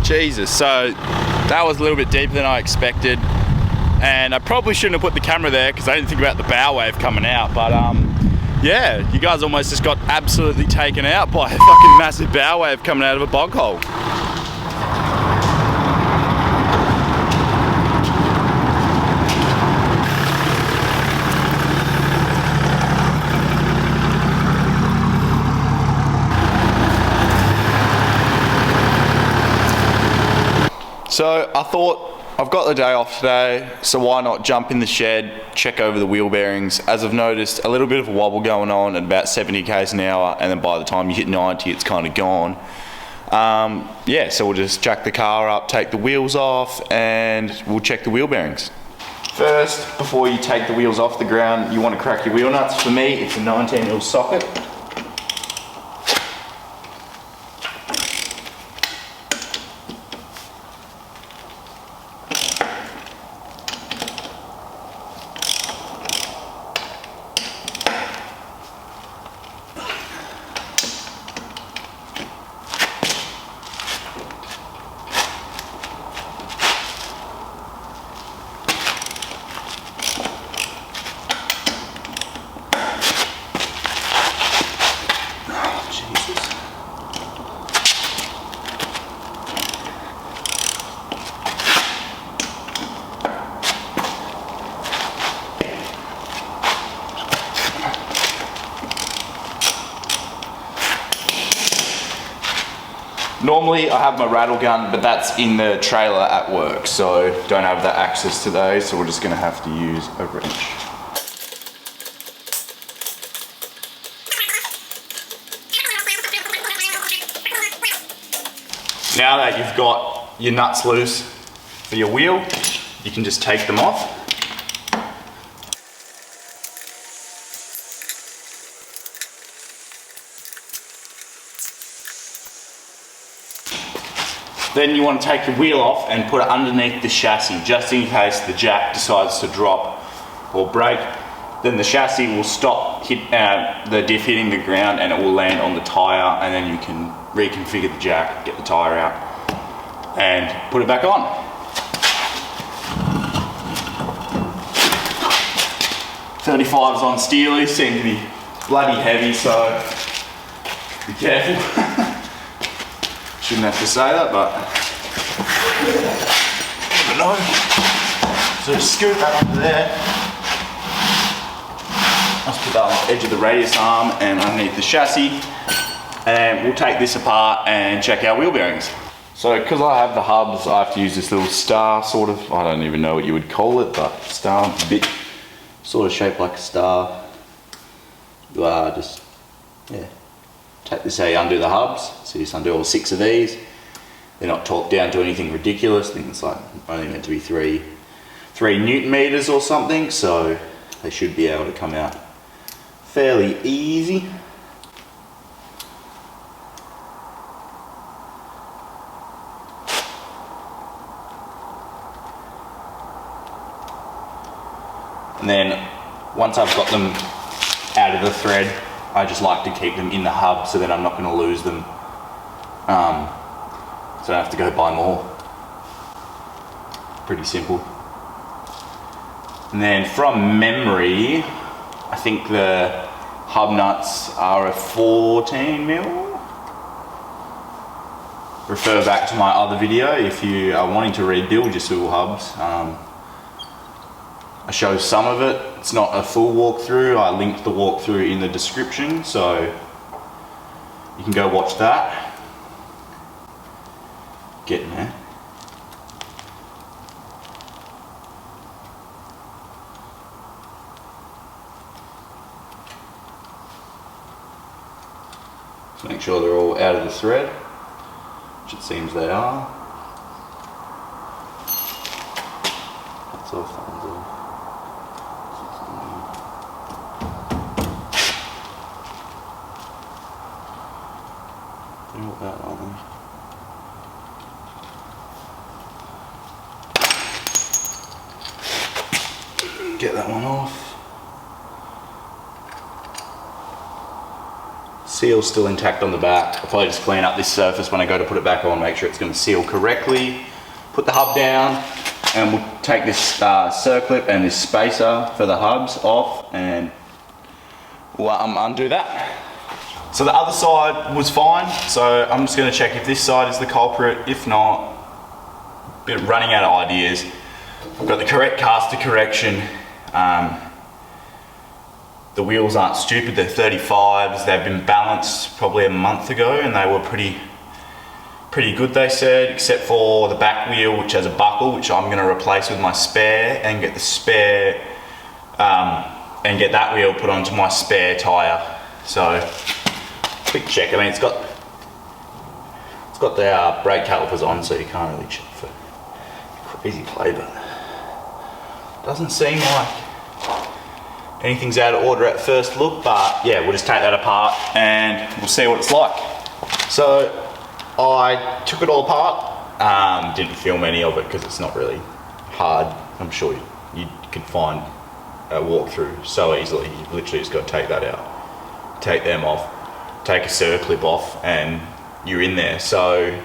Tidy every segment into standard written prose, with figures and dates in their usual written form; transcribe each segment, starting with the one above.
Jesus, so that was a little bit deeper than I expected, and I probably shouldn't have put the camera there because I didn't think about the bow wave coming out, but yeah, you guys almost just got absolutely taken out by a fucking massive bow wave coming out of a bog hole. So I thought, I've got the day off today, so why not jump in the shed, check over the wheel bearings. As I've noticed, a little bit of a wobble going on at about 70 k's an hour, and then by the time you hit 90, it's kind of gone. Yeah, so we'll just jack the car up, take the wheels off, and we'll check the wheel bearings. First, before you take the wheels off the ground, you want to crack your wheel nuts. For me, it's a 19mm socket. Normally I have my rattle gun, but that's in the trailer at work, so don't have that access today, so we're just going to have to use a wrench. Now that you've got your nuts loose for your wheel, you can just take them off. Then you want to take your wheel off and put it underneath the chassis, just in case the jack decides to drop or break. Then the chassis will stop the diff hitting the ground, and it will land on the tyre, and then you can reconfigure the jack, get the tyre out, and put it back on. .35s on steely seem to be bloody heavy, so be careful. Shouldn't have to say that, but no. So just scoot that under there. Let's put that on the edge of the radius arm and underneath the chassis, and we'll take this apart and check our wheel bearings. So because I have the hubs, I have to use this little star sort of, I don't even know what you would call it, but star, a bit sort of shaped like a star. Just, yeah. Take this how you undo the hubs, so you just undo all 6 of these. They're not torqued down to anything ridiculous. I think it's like only meant to be 3 Newton meters or something, so they should be able to come out fairly easy. And then once I've got them out of the thread, I just like to keep them in the hub so that I'm not going to lose them, so I don't have to go buy more. Pretty simple. And then from memory, I think the hub nuts are a 14mm. Refer back to my other video if you are wanting to rebuild your swivel hubs. I show some of it. It's not a full walkthrough. I linked the walkthrough in the description, so you can go watch that. Getting there. So make sure they're all out of the thread, which it seems they are. That's off, that one's off. That on. Get that one off. Seal's still intact on the back. I'll probably just clean up this surface when I go to put it back on, make sure it's going to seal correctly. Put the hub down, and we'll take this circlip and this spacer for the hubs off, and we'll undo that. So the other side was fine, so I'm just going to check if this side is the culprit. If not, bit running out of ideas. I've got the correct caster correction. The wheels aren't stupid, they're 35s. They've been balanced probably a month ago, and they were pretty good, they said, except for the back wheel, which has a buckle, which I'm going to replace with my spare, and get the spare and get that wheel put onto my spare tyre. So quick check. I mean, it's got the brake calipers on, so you can't really check for crazy play, but doesn't seem like anything's out of order at first look. But yeah, we'll just take that apart and we'll see what it's like. So I took it all apart. Didn't film any of it because it's not really hard. I'm sure you could find a walkthrough so easily. You've literally just got to take that out, take them off, take a circlip off, and you're in there. So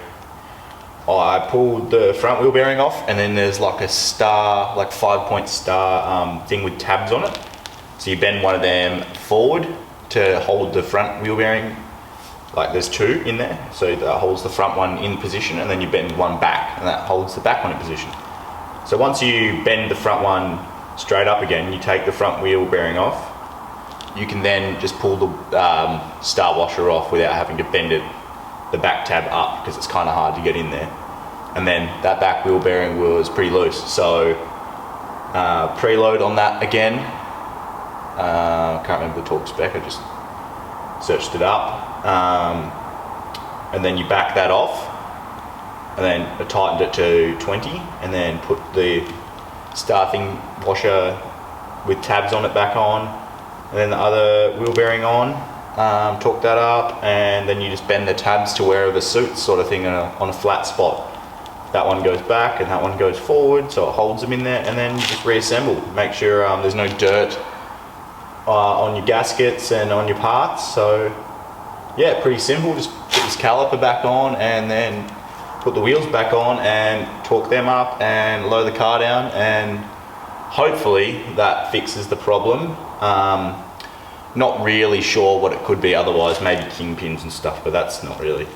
I pulled the front wheel bearing off, and then there's like a star, like 5-point star thing with tabs on it. So you bend one of them forward to hold the front wheel bearing. Like there's two in there, so that holds the front one in position, and then you bend one back, and that holds the back one in position. So once you bend the front one straight up again, you take the front wheel bearing off. You can then just pull the star washer off without having to bend the back tab up, because it's kind of hard to get in there. And then that back wheel bearing was pretty loose, so preload on that again. I can't remember the torque spec, I just searched it up. And then you back that off, and then I tightened it to 20, and then put the starting washer with tabs on it back on, and then the other wheel bearing on, torque that up, and then you just bend the tabs to wherever suits, sort of thing, on a flat spot. That one goes back and that one goes forward, so it holds them in there, and then you just reassemble. Make sure there's no dirt on your gaskets and on your parts. So yeah, pretty simple. Just put this caliper back on, and then put the wheels back on and torque them up and lower the car down, and hopefully that fixes the problem. Not really sure what it could be otherwise, maybe kingpins and stuff, but that's not really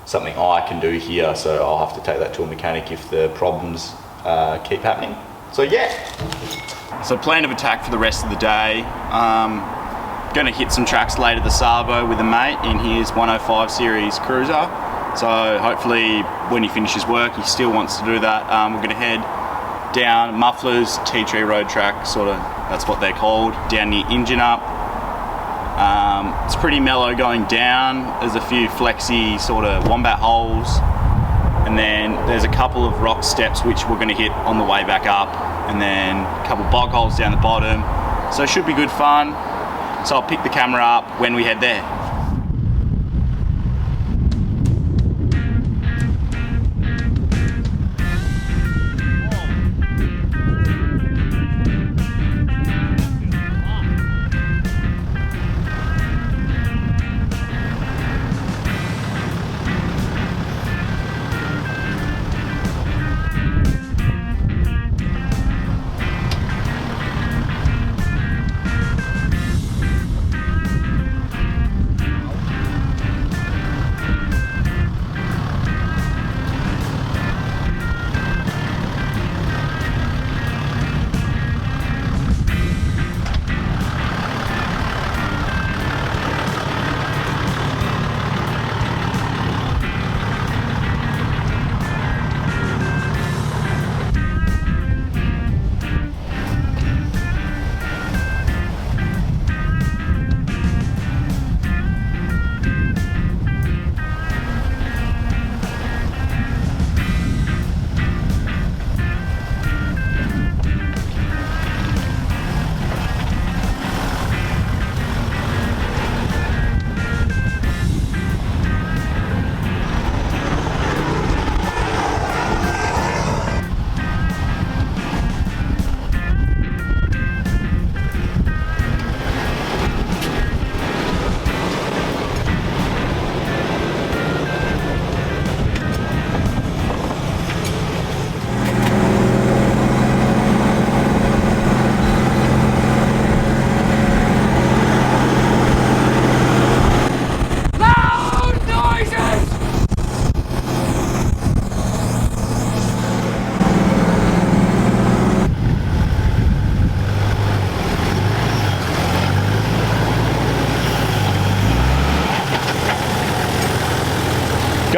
something I can do here, so I'll have to take that to a mechanic if the problems keep happening. So yeah. So plan of attack for the rest of the day. Going to hit some tracks later the Savo with a mate in his 105 series cruiser. So hopefully when he finishes work, he still wants to do that. We're going to head down Mufflers, Tea Tree Road track, sort of, that's what they're called, down the engine up. It's pretty mellow going down. There's a few flexy sort of wombat holes, and then there's a couple of rock steps which we're going to hit on the way back up, and then a couple of bog holes down the bottom. So it should be good fun. So I'll pick the camera up when we head there.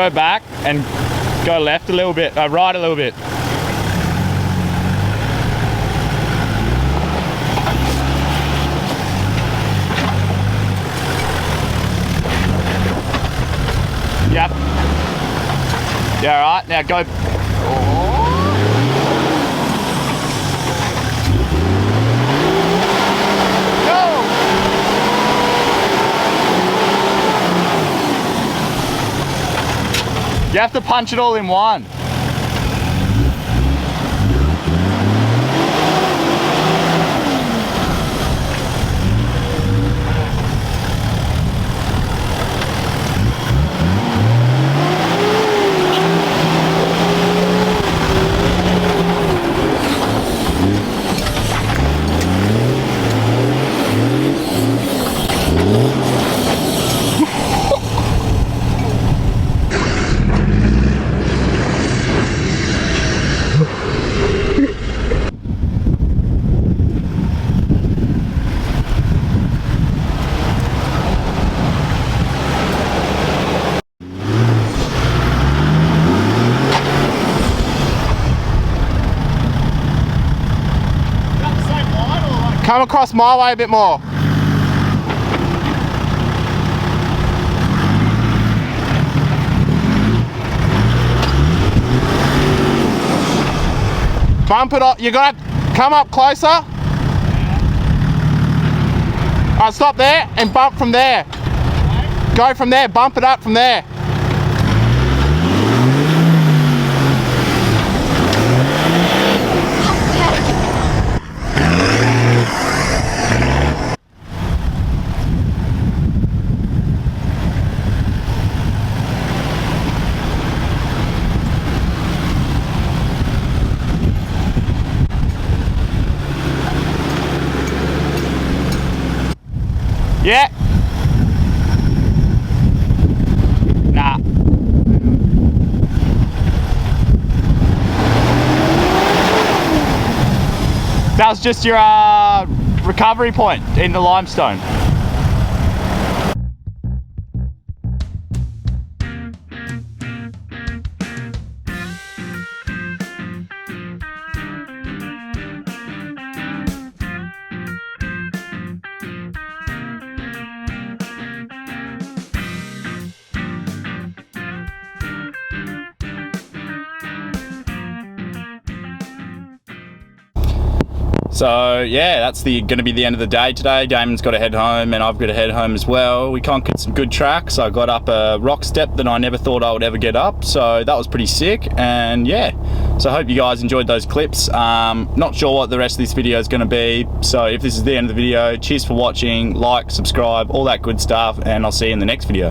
go back and go left a little bit, right a little bit. Yep. Yeah, alright, now go. You have to punch it all in one. Come across my way a bit more. Bump it up. You gotta come up closer. Alright, stop there and bump from there. Go from there, bump it up from there. Yeah. Nah. That was just your recovery point in the limestone. So yeah, that's going to be the end of the day today. Damon's got to head home and I've got to head home as well. We conquered some good tracks. I got up a rock step that I never thought I would ever get up, so that was pretty sick. And yeah, so I hope you guys enjoyed those clips. Not sure what the rest of this video is going to be, so if this is the end of the video, cheers for watching, like, subscribe, all that good stuff, and I'll see you in the next video.